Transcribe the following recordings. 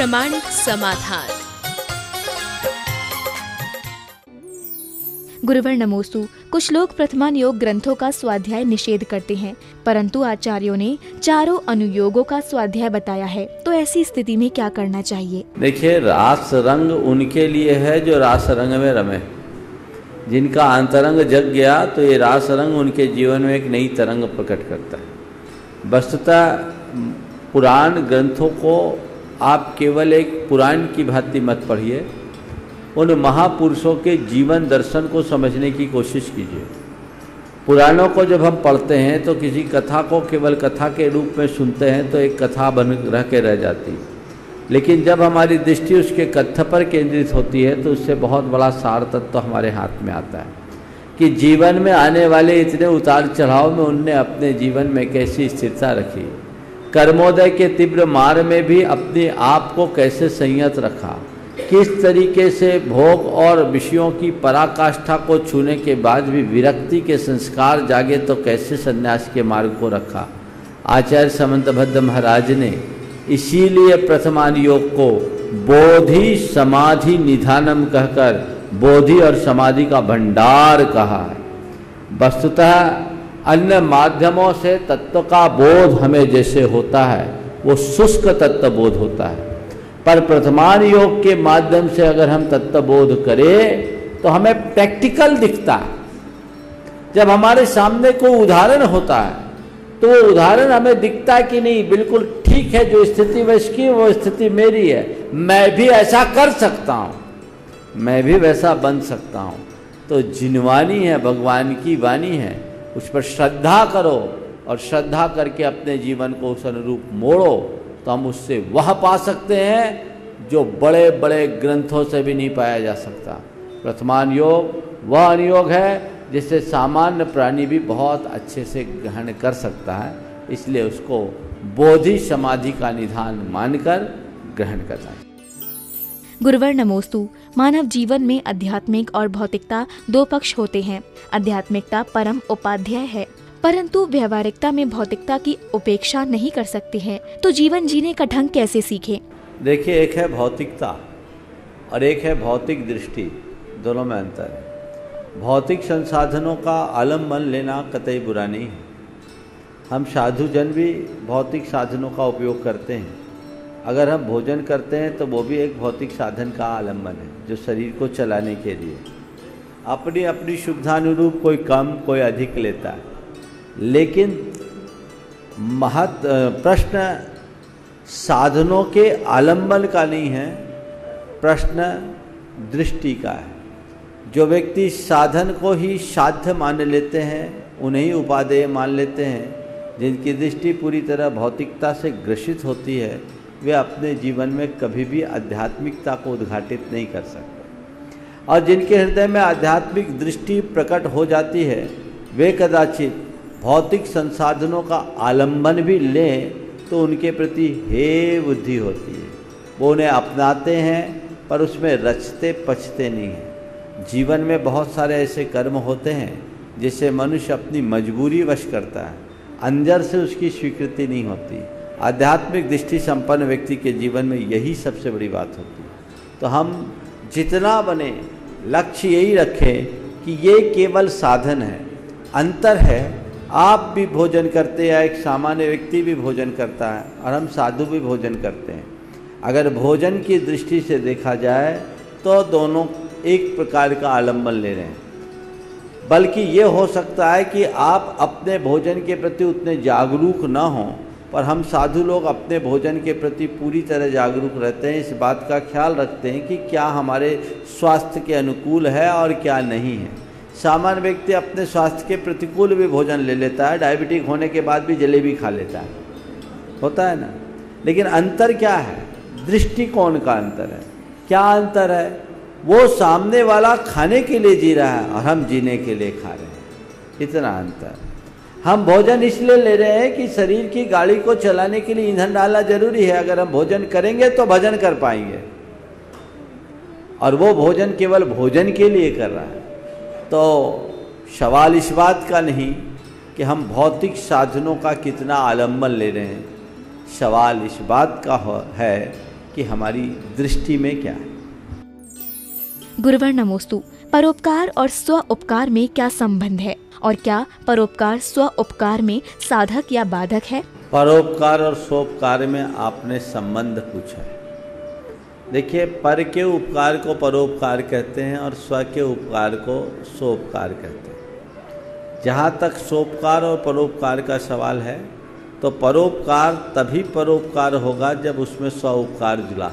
प्रमाणिक समाधान। गुरुवर नमोस्तु। कुछ लोग प्रथमान योग ग्रंथों का स्वाध्याय निषेध करते हैं, परंतु आचार्यों ने चारों अनुयोगों का स्वाध्याय बताया है, तो ऐसी स्थिति में क्या करना चाहिए? देखिए, रास रंग उनके लिए है जो रास रंग में रमे। जिनका अंतरंग जग गया तो ये रास रंग उनके जीवन में एक नई तरंग प्रकट करता है। वस्तुतः पुराण ग्रंथों को आप केवल एक पुराण की भांति मत पढ़िए, उन महापुरुषों के जीवन दर्शन को समझने की कोशिश कीजिए। पुराणों को जब हम पढ़ते हैं तो किसी कथा को केवल कथा के रूप में सुनते हैं तो एक कथा बन रह के रह जाती है, लेकिन जब हमारी दृष्टि उसके कथ्य पर केंद्रित होती है तो उससे बहुत बड़ा सार तत्व हमारे हाथ में आता है कि जीवन में आने वाले इतने उतार चढ़ाव में उनने अपने जीवन में कैसी स्थिरता रखी, कर्मोदय के तीव्र मार में भी अपने आप को कैसे संयत रखा, किस तरीके से भोग और विषयों की पराकाष्ठा को छूने के बाद भी विरक्ति के संस्कार जागे तो कैसे संन्यास के मार्ग को रखा। आचार्य समंतभद्र महाराज ने इसीलिए प्रथमान योग को बोधि समाधि निधानम कहकर बोधि और समाधि का भंडार कहा है। वस्तुतः अन्य माध्यमों से तत्व का बोध हमें जैसे होता है वो शुष्क तत्व बोध होता है, पर प्रथमान योग के माध्यम से अगर हम तत्व बोध करें तो हमें प्रैक्टिकल दिखता है। जब हमारे सामने कोई उदाहरण होता है तो वो उदाहरण हमें दिखता है कि नहीं बिल्कुल ठीक है, जो स्थिति वैसी वो स्थिति मेरी है, मैं भी ऐसा कर सकता हूँ, मैं भी वैसा बन सकता हूँ। तो जिनवानी है, भगवान की वाणी है, उस पर श्रद्धा करो और श्रद्धा करके अपने जीवन को उस अनुरूप मोड़ो तो हम उससे वह पा सकते हैं जो बड़े बड़े ग्रंथों से भी नहीं पाया जा सकता। प्रथमान योग वह अनुयोग है जिसे सामान्य प्राणी भी बहुत अच्छे से ग्रहण कर सकता है, इसलिए उसको बोधि समाधि का निधान मानकर ग्रहण करना चाहिए। गुरुवर नमोस्तु। मानव जीवन में आध्यात्मिक और भौतिकता दो पक्ष होते हैं। आध्यात्मिकता परम उपाध्याय है, परंतु व्यवहारिकता में भौतिकता की उपेक्षा नहीं कर सकते हैं, तो जीवन जीने का ढंग कैसे सीखें? देखिए, एक है भौतिकता और एक है भौतिक दृष्टि, दोनों में अंतर है। भौतिक संसाधनों का आलम्बन लेना कतई बुरा नहीं है। हम साधुजन भी भौतिक साधनों का उपयोग करते हैं। अगर हम भोजन करते हैं तो वो भी एक भौतिक साधन का आलम्बन है जो शरीर को चलाने के लिए अपनी अपनी सुविधानुरूप कोई कम कोई अधिक लेता है, लेकिन प्रश्न साधनों के आलंबन का नहीं है, प्रश्न दृष्टि का है। जो व्यक्ति साधन को ही साध्य मान लेते हैं, उन्हें उपादेय मान लेते हैं, जिनकी दृष्टि पूरी तरह भौतिकता से ग्रसित होती है, वे अपने जीवन में कभी भी आध्यात्मिकता को उद्घाटित नहीं कर सकते। और जिनके हृदय में आध्यात्मिक दृष्टि प्रकट हो जाती है, वे कदाचित भौतिक संसाधनों का आलंबन भी लें तो उनके प्रति हे बुद्धि होती है, वो उन्हें अपनाते हैं पर उसमें रचते पचते नहीं हैं। जीवन में बहुत सारे ऐसे कर्म होते हैं जिसे मनुष्य अपनी मजबूरी वश करता है, अंदर से उसकी स्वीकृति नहीं होती। आध्यात्मिक दृष्टि संपन्न व्यक्ति के जीवन में यही सबसे बड़ी बात होती है। तो हम जितना बने लक्ष्य यही रखें कि ये केवल साधन है, अंतर है। आप भी भोजन करते हैं, एक सामान्य व्यक्ति भी भोजन करता है और हम साधु भी भोजन करते हैं। अगर भोजन की दृष्टि से देखा जाए तो दोनों एक प्रकार का आलंबन ले रहे हैं, बल्कि ये हो सकता है कि आप अपने भोजन के प्रति उतने जागरूक न हों, पर हम साधु लोग अपने भोजन के प्रति पूरी तरह जागरूक रहते हैं। इस बात का ख्याल रखते हैं कि क्या हमारे स्वास्थ्य के अनुकूल है और क्या नहीं है। सामान्य व्यक्ति अपने स्वास्थ्य के प्रतिकूल भी भोजन ले लेता है, डायबिटिक होने के बाद भी जलेबी खा लेता है, होता है ना। लेकिन अंतर क्या है? दृष्टिकोण का अंतर है। क्या अंतर है? वो सामने वाला खाने के लिए जी रहा है और हम जीने के लिए खा रहे हैं, इतना अंतर। हम भोजन इसलिए ले रहे हैं कि शरीर की गाड़ी को चलाने के लिए ईंधन डालना जरूरी है। अगर हम भोजन करेंगे तो भजन कर पाएंगे, और वो भोजन केवल भोजन के लिए कर रहा है। तो सवाल इस बात का नहीं कि हम भौतिक साधनों का कितना आलंबन ले रहे हैं, सवाल इस बात का है कि हमारी दृष्टि में क्या है। गुरुवर नमोस्तु। परोपकार और स्व उपकार में क्या संबंध है और क्या परोपकार स्व उपकार में साधक या बाधक है? परोपकार और स्वोपकार में आपने संबंध पूछा है। देखिए, पर के उपकार को परोपकार कहते हैं और स्व के उपकार को स्वोपकार कहते हैं। जहाँ तक स्वोपकार और परोपकार का सवाल है तो परोपकार तभी परोपकार होगा जब उसमें स्व उपकार जुड़ा,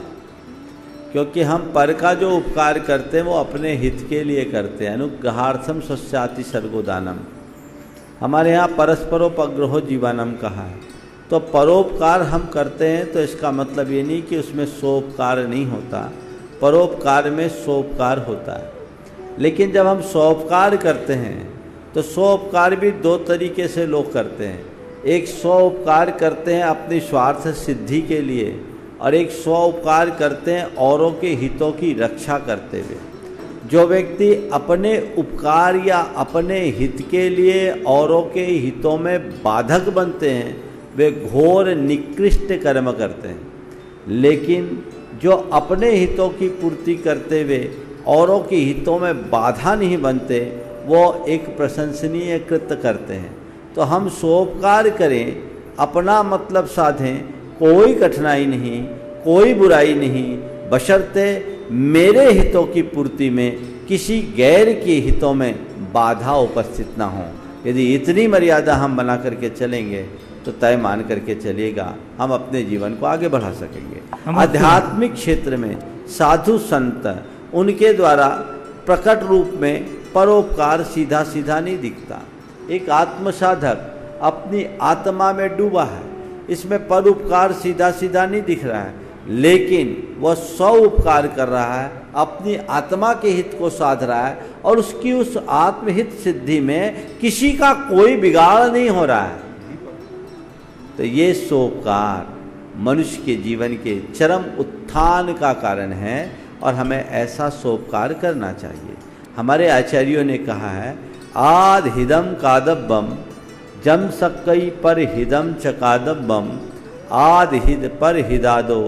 क्योंकि हम पर का जो उपकार करते हैं वो अपने हित के लिए करते हैं। अनुग्रहार्थम स्वस्याति सर्गोदानम, हमारे यहाँ परस्परोपग्रहो जीवानम कहा है। तो परोपकार हम करते हैं तो इसका मतलब ये नहीं कि उसमें स्वोपकार नहीं होता, परोपकार में स्वोपकार होता है। लेकिन जब हम स्वोपकार करते हैं तो स्वोपकार भी दो तरीके से लोग करते हैं। एक स्वोपकार करते हैं अपनी स्वार्थ सिद्धि के लिए और एक स्वोपकार करते हैं औरों के हितों की रक्षा करते हुए। जो व्यक्ति अपने उपकार या अपने हित के लिए औरों के हितों में बाधक बनते हैं वे घोर निकृष्ट कर्म करते हैं। लेकिन जो अपने हितों की पूर्ति करते हुए औरों के हितों में बाधा नहीं बनते वो एक प्रशंसनीय कृत्य करते हैं। तो हम स्वोपकार करें, अपना मतलब साधें, कोई कठिनाई नहीं, कोई बुराई नहीं, बशर्ते मेरे हितों की पूर्ति में किसी गैर के हितों में बाधा उपस्थित ना हो। यदि इतनी मर्यादा हम बना करके चलेंगे तो तय मान करके चलिएगा हम अपने जीवन को आगे बढ़ा सकेंगे। आध्यात्मिक क्षेत्र में साधु संत उनके द्वारा प्रकट रूप में परोपकार सीधा सीधा नहीं दिखता। एक आत्म साधक अपनी आत्मा में डूबा है, इसमें परोपकार सीधा सीधा नहीं दिख रहा है, लेकिन वह स्व उपकार कर रहा है, अपनी आत्मा के हित को साध रहा है और उसकी उस आत्महित सिद्धि में किसी का कोई बिगाड़ नहीं हो रहा है। तो ये स्वोपकार मनुष्य के जीवन के चरम उत्थान का कारण है और हमें ऐसा स्वोपकार करना चाहिए। हमारे आचार्यों ने कहा है, आद हिदम कादब्बम जम सक्कई पर हिदम चकादब्बम आद हिद पर हिदादो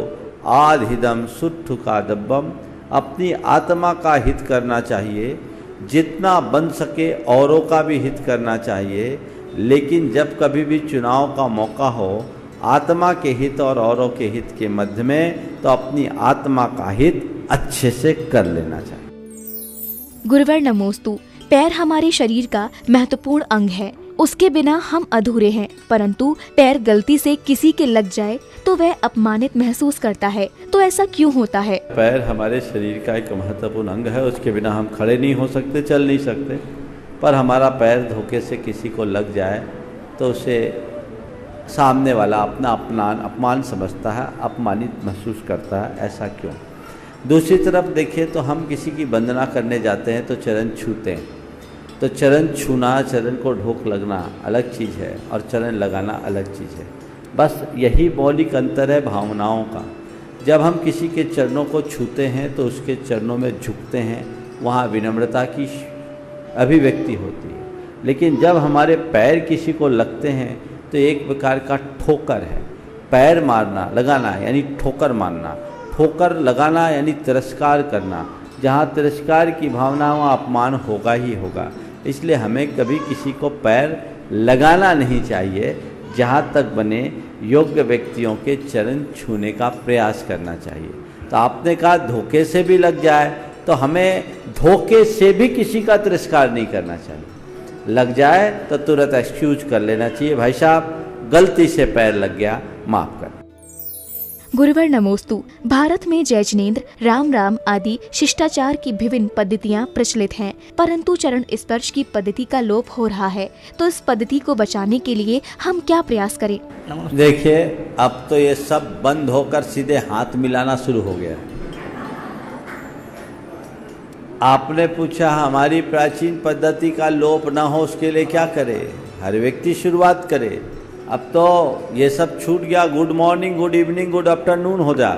आद हिदम सुट्ठु कादब्बम। अपनी आत्मा का हित करना चाहिए, जितना बन सके औरों का भी हित करना चाहिए, लेकिन जब कभी भी चुनाव का मौका हो आत्मा के हित और औरों के हित के मध्य में तो अपनी आत्मा का हित अच्छे से कर लेना चाहिए। गुरुवर नमोस्तु। पैर हमारे शरीर का महत्वपूर्ण अंग है, उसके बिना हम अधूरे हैं, परंतु पैर गलती से किसी के लग जाए तो वह अपमानित महसूस करता है। तो ऐसा क्यों होता है? पैर हमारे शरीर का एक महत्वपूर्ण अंग है, उसके बिना हम खड़े नहीं हो सकते, चल नहीं सकते। पर हमारा पैर धोखे से किसी को लग जाए तो उसे सामने वाला अपना अपमान समझता है, अपमानित महसूस करता है। ऐसा क्यों? दूसरी तरफ देखिए तो हम किसी की वंदना करने जाते हैं तो चरण छूते हैं, तो चरण छूना, चरण को ढोक लगना अलग चीज़ है और चरण लगाना अलग चीज़ है। बस यही मौलिक अंतर है भावनाओं का। जब हम किसी के चरणों को छूते हैं तो उसके चरणों में झुकते हैं, वहाँ विनम्रता की अभिव्यक्ति होती है। लेकिन जब हमारे पैर किसी को लगते हैं तो एक प्रकार का ठोकर है। पैर मारना, लगाना यानी ठोकर मारना, ठोकर लगाना यानी तिरस्कार करना। जहाँ तिरस्कार की भावना वहाँ अपमान होगा ही होगा। इसलिए हमें कभी किसी को पैर लगाना नहीं चाहिए, जहाँ तक बने योग्य व्यक्तियों के चरण छूने का प्रयास करना चाहिए। तो आपने कहा धोखे से भी लग जाए तो हमें धोखे से भी किसी का तिरस्कार नहीं करना चाहिए। लग जाए तो तुरंत एक्सक्यूज कर लेना चाहिए, भाई साहब गलती से पैर लग गया, माफ कर। गुरुवर नमोस्तु। भारत में जय जिनेंद्र, राम राम आदि शिष्टाचार की विभिन्न पद्धतियां प्रचलित हैं, परंतु चरण स्पर्श की पद्धति का लोप हो रहा है। तो इस पद्धति को बचाने के लिए हम क्या प्रयास करें? देखिए, अब तो ये सब बंद होकर सीधे हाथ मिलाना शुरू हो गया। आपने पूछा हमारी प्राचीन पद्धति का लोप ना हो उसके लिए क्या करे? हर व्यक्ति शुरुआत करे। अब तो ये सब छूट गया, good morning, good evening, good afternoon हो जा,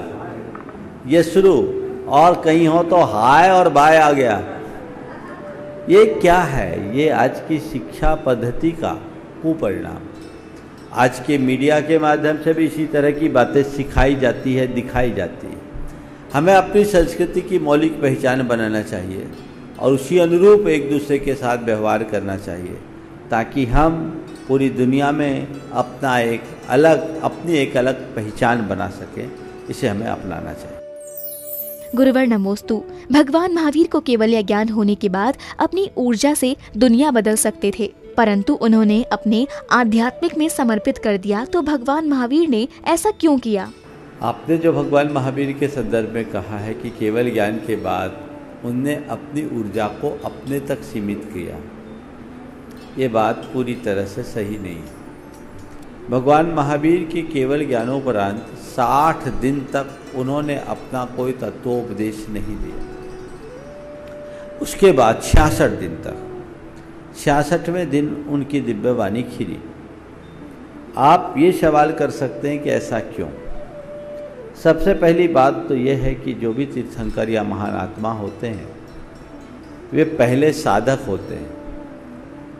ये शुरू। और कहीं हो तो हाय और बाय आ गया। ये क्या है? ये आज की शिक्षा पद्धति का कुपरिणाम। आज के मीडिया के माध्यम से भी इसी तरह की बातें सिखाई जाती है, दिखाई जाती है। हमें अपनी संस्कृति की मौलिक पहचान बनाना चाहिए और उसी अनुरूप एक दूसरे के साथ व्यवहार करना चाहिए, ताकि हम पूरी दुनिया में अपनी एक अलग पहचान बना सकें। इसे हमें अपनाना चाहिए। गुरुवर नमोस्तु। भगवान महावीर को केवल यह ज्ञान होने के बाद अपनी ऊर्जा से दुनिया बदल सकते थे, परंतु उन्होंने अपने आध्यात्मिक में समर्पित कर दिया। तो भगवान महावीर ने ऐसा क्यों किया? आपने जो भगवान महावीर के संदर्भ में कहा है कि केवल ज्ञान के बाद उनने अपनी ऊर्जा को अपने तक सीमित किया, ये बात पूरी तरह से सही नहीं है। भगवान महावीर के केवल ज्ञानोपरांत 60 दिन तक उन्होंने अपना कोई तत्वोपदेश नहीं दिया। उसके बाद 66 दिन तक, 66वें दिन उनकी दिव्यवाणी खिली। आप ये सवाल कर सकते हैं कि ऐसा क्यों? सबसे पहली बात तो यह है कि जो भी तीर्थंकर या महान आत्मा होते हैं वे पहले साधक होते हैं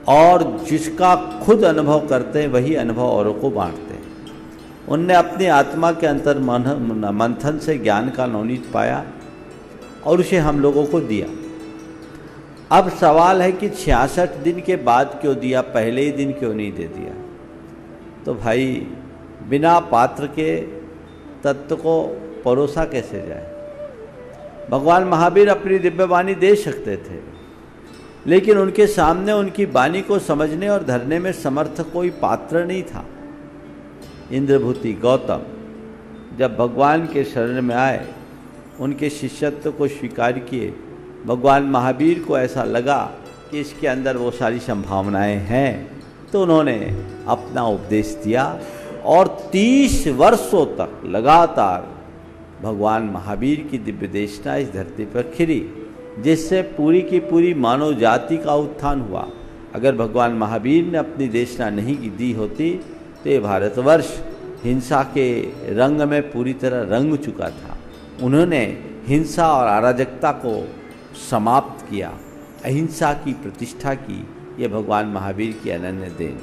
और जिसका खुद अनुभव करते हैं वही अनुभव औरों को बांटते हैं। उनने अपनी आत्मा के अंतर मंथन से ज्ञान का नवनीत पाया और उसे हम लोगों को दिया। अब सवाल है कि 66 दिन के बाद क्यों दिया, पहले ही दिन क्यों नहीं दे दिया? तो भाई, बिना पात्र के तत्व को परोसा कैसे जाए? भगवान महावीर अपनी दिव्यवाणी दे सकते थे, लेकिन उनके सामने उनकी वाणी को समझने और धरने में समर्थ कोई पात्र नहीं था। इंद्रभूति गौतम जब भगवान के शरण में आए, उनके शिष्यत्व को स्वीकार किए, भगवान महावीर को ऐसा लगा कि इसके अंदर वो सारी संभावनाएं हैं, तो उन्होंने अपना उपदेश दिया और 30 वर्षों तक लगातार भगवान महावीर की दिव्य देशना इस धरती पर खिली, जिससे पूरी की पूरी मानव जाति का उत्थान हुआ। अगर भगवान महावीर ने अपनी देशना नहीं दी होती तो ये भारतवर्ष हिंसा के रंग में पूरी तरह रंग चुका था। उन्होंने हिंसा और अराजकता को समाप्त किया, अहिंसा की प्रतिष्ठा की। ये भगवान महावीर की अनन्य देन।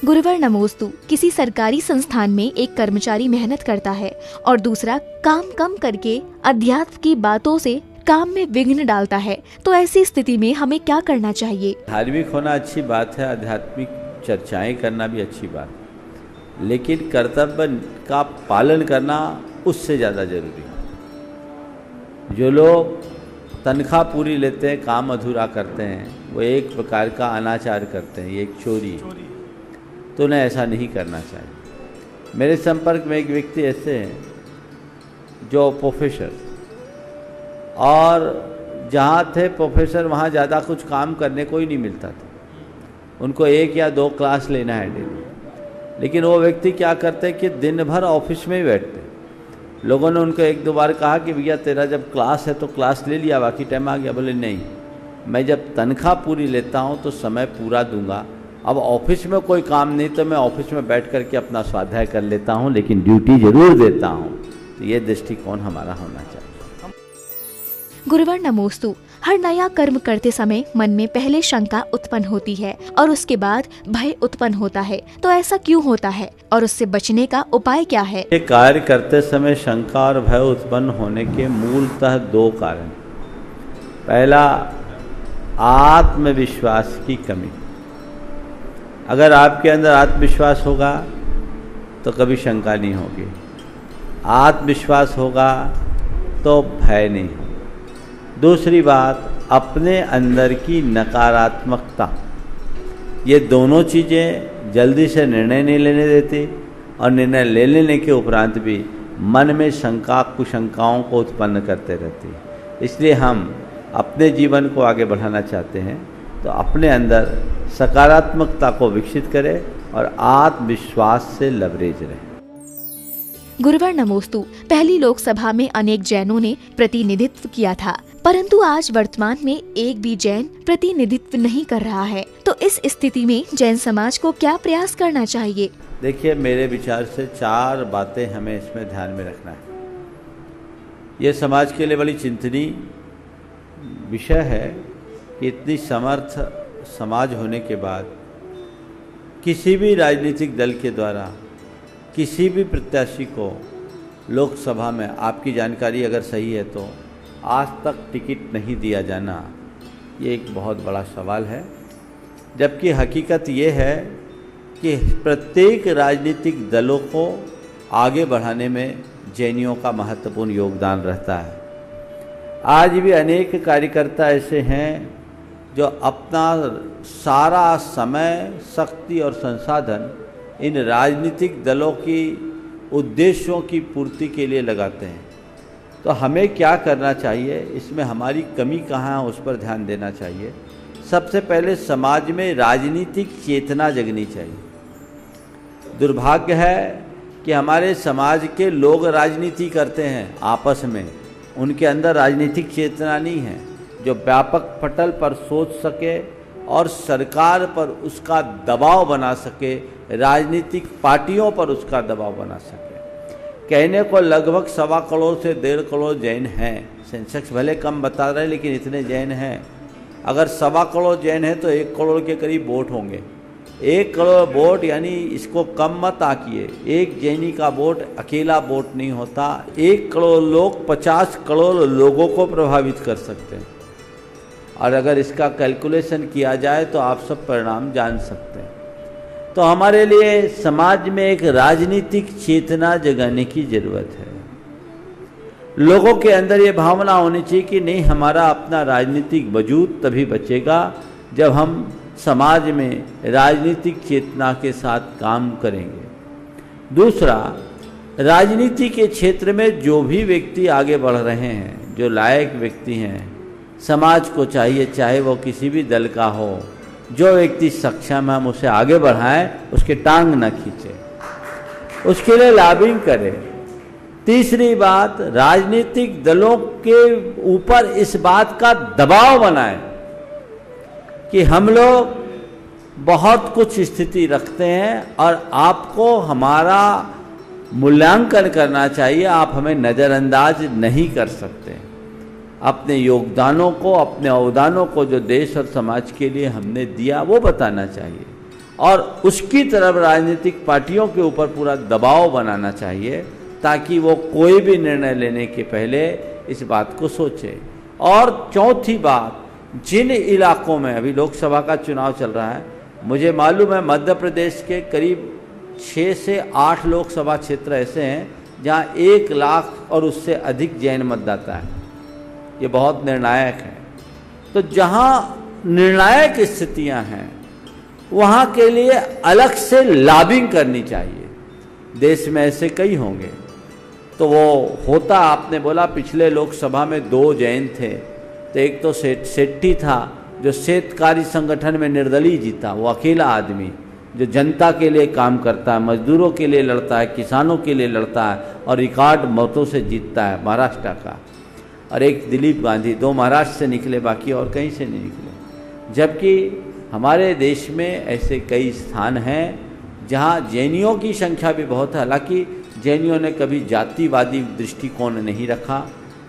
गुरुवर नमोस्तु। किसी सरकारी संस्थान में एक कर्मचारी मेहनत करता है और दूसरा काम कम करके अध्यात्म की बातों से काम में विघ्न डालता है, तो ऐसी स्थिति में हमें क्या करना चाहिए? धार्मिक होना अच्छी बात है, आध्यात्मिक चर्चाएं करना भी अच्छी बात, लेकिन कर्तव्य का पालन करना उससे ज़्यादा जरूरी है। जो लोग तनख्वाह पूरी लेते हैं, काम अधूरा करते हैं, वो एक प्रकार का अनाचार करते हैं, ये एक चोरी है। तो उन्हें ऐसा नहीं करना चाहिए। मेरे संपर्क में एक व्यक्ति ऐसे हैं जो प्रोफेसर, और जहाँ थे प्रोफेसर वहाँ ज़्यादा कुछ काम करने को ही नहीं मिलता था। उनको 1 या 2 क्लास लेना है डेली, लेकिन वो व्यक्ति क्या करते कि दिन भर ऑफिस में ही बैठते। लोगों ने उनको 1-2 बार कहा कि भैया तेरा जब क्लास है तो क्लास ले लिया, बाकी टाइम आ गया। बोले नहीं, मैं जब तनख्वाह पूरी लेता हूँ तो समय पूरा दूंगा। अब ऑफिस में कोई काम नहीं तो मैं ऑफिस में बैठ करके अपना स्वाध्याय कर लेता हूँ, लेकिन ड्यूटी जरूर देता हूँ। तो ये दृष्टिकोण हमारा होना चाहिए। गुरुवर नमोस्तु। हर नया कर्म करते समय मन में पहले शंका उत्पन्न होती है और उसके बाद भय उत्पन्न होता है, तो ऐसा क्यों होता है और उससे बचने का उपाय क्या है? ये कार्य करते समय शंका और भय उत्पन्न होने के मूलतः 2 कारण। पहला, आत्मविश्वास की कमी। अगर आपके अंदर आत्मविश्वास होगा तो कभी शंका नहीं होगी, आत्मविश्वास होगा तो भय नहीं होगा। दूसरी बात, अपने अंदर की नकारात्मकता। ये दोनों चीज़ें जल्दी से निर्णय नहीं लेने देती और निर्णय ले लेने के उपरांत भी मन में शंका कुशंकाओं को उत्पन्न करते रहती है। इसलिए हम अपने जीवन को आगे बढ़ाना चाहते हैं तो अपने अंदर सकारात्मकता को विकसित करें और आत्मविश्वास से लबरेज रहें। गुरुवर नमोस्तु। पहली लोकसभा में अनेक जैनों ने प्रतिनिधित्व किया था, परंतु आज वर्तमान में एक भी जैन प्रतिनिधित्व नहीं कर रहा है, तो इस स्थिति में जैन समाज को क्या प्रयास करना चाहिए? देखिए, मेरे विचार से 4 बातें हमें इसमें ध्यान में रखना है। ये समाज के लिए बड़ी चिंतनीय विषय है कि इतनी समर्थ समाज होने के बाद किसी भी राजनीतिक दल के द्वारा किसी भी प्रत्याशी को लोकसभा में, आपकी जानकारी अगर सही है तो, आज तक टिकट नहीं दिया जाना, ये एक बहुत बड़ा सवाल है। जबकि हकीकत ये है कि प्रत्येक राजनीतिक दलों को आगे बढ़ाने में जैनियों का महत्वपूर्ण योगदान रहता है। आज भी अनेक कार्यकर्ता ऐसे हैं जो अपना सारा समय, शक्ति और संसाधन इन राजनीतिक दलों की उद्देश्यों की पूर्ति के लिए लगाते हैं। तो हमें क्या करना चाहिए, इसमें हमारी कमी कहाँ है, उस पर ध्यान देना चाहिए। सबसे पहले समाज में राजनीतिक चेतना जगनी चाहिए। दुर्भाग्य है कि हमारे समाज के लोग राजनीति करते हैं आपस में, उनके अंदर राजनीतिक चेतना नहीं है जो व्यापक पटल पर सोच सके और सरकार पर उसका दबाव बना सके, राजनीतिक पार्टियों पर उसका दबाव बना सके। कहने को लगभग 1.25 करोड़ से 1.5 करोड़ जैन हैं, सेंसेक्स भले कम बता रहे लेकिन इतने जैन हैं। अगर 1.25 करोड़ जैन हैं तो 1 करोड़ के करीब वोट होंगे। 1 करोड़ वोट यानी इसको कम मत आकिए, एक जैनी का वोट अकेला वोट नहीं होता। 1 करोड़ लोग 50 करोड़ लोगों को प्रभावित कर सकते हैं, और अगर इसका कैलकुलेशन किया जाए तो आप सब परिणाम जान सकते हैं। तो हमारे लिए समाज में एक राजनीतिक चेतना जगाने की जरूरत है। लोगों के अंदर ये भावना होनी चाहिए कि नहीं, हमारा अपना राजनीतिक वजूद तभी बचेगा जब हम समाज में राजनीतिक चेतना के साथ काम करेंगे। दूसरा, राजनीति के क्षेत्र में जो भी व्यक्ति आगे बढ़ रहे हैं, जो लायक व्यक्ति हैं, समाज को चाहिए, चाहे वो किसी भी दल का हो, जो व्यक्ति सक्षम है हम उसे आगे बढ़ाएं, उसके टांग न खींचे, उसके लिए लॉबिंग करें। तीसरी बात, राजनीतिक दलों के ऊपर इस बात का दबाव बनाएं कि हम लोग बहुत कुछ स्थिति रखते हैं और आपको हमारा मूल्यांकन करना चाहिए, आप हमें नज़रअंदाज नहीं कर सकते। अपने योगदानों को, अपने अवदानों को जो देश और समाज के लिए हमने दिया वो बताना चाहिए, और उसकी तरफ राजनीतिक पार्टियों के ऊपर पूरा दबाव बनाना चाहिए ताकि वो कोई भी निर्णय लेने के पहले इस बात को सोचे। और चौथी बात, जिन इलाकों में अभी लोकसभा का चुनाव चल रहा है, मुझे मालूम है मध्य प्रदेश के करीब 6 से 8 लोकसभा क्षेत्र ऐसे हैं जहां 1 लाख और उससे अधिक जैन मतदाता है। ये बहुत निर्णायक है। तो जहां निर्णायक स्थितियां हैं वहां के लिए अलग से लॉबिंग करनी चाहिए। देश में ऐसे कई होंगे, तो वो होता, आपने बोला पिछले लोकसभा में 2 जैन थे, तो एक तो सेट्टी था जो शेतकारी संगठन में निर्दलीय जीता, वो अकेला आदमी जो जनता के लिए काम करता है, मजदूरों के लिए लड़ता है, किसानों के लिए लड़ता है और रिकॉर्ड मतों से जीतता है, महाराष्ट्र का। और एक दिलीप गांधी, 2 महाराष्ट्र से निकले, बाकी और कहीं से नहीं निकले। जबकि हमारे देश में ऐसे कई स्थान हैं जहाँ जैनियों की संख्या भी बहुत है। हालांकि जैनियों ने कभी जातिवादी दृष्टिकोण नहीं रखा,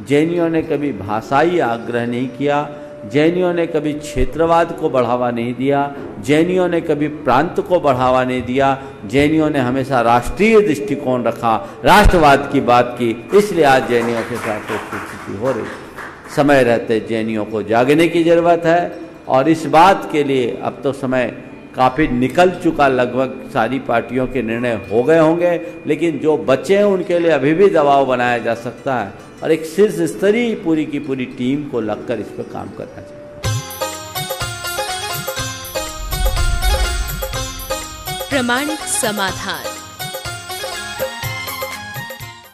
जैनियों ने कभी भाषाई आग्रह नहीं किया, जैनियों ने कभी क्षेत्रवाद को बढ़ावा नहीं दिया, जैनियों ने कभी प्रांत को बढ़ावा नहीं दिया, जैनियों ने हमेशा राष्ट्रीय दृष्टिकोण रखा, राष्ट्रवाद की बात की। इसलिए आज जैनियों के साथ स्थिति हो रही। समय रहते जैनियों को जागने की जरूरत है, और इस बात के लिए अब तो समय काफ़ी निकल चुका, लगभग सारी पार्टियों के निर्णय हो गए होंगे, लेकिन जो बचे हैं उनके लिए अभी भी दबाव बनाया जा सकता है, और एक शीर्ष स्तरीय पूरी की पूरी टीम को लगकर इस पर काम करना चाहिए। प्रामाणिक समाधान।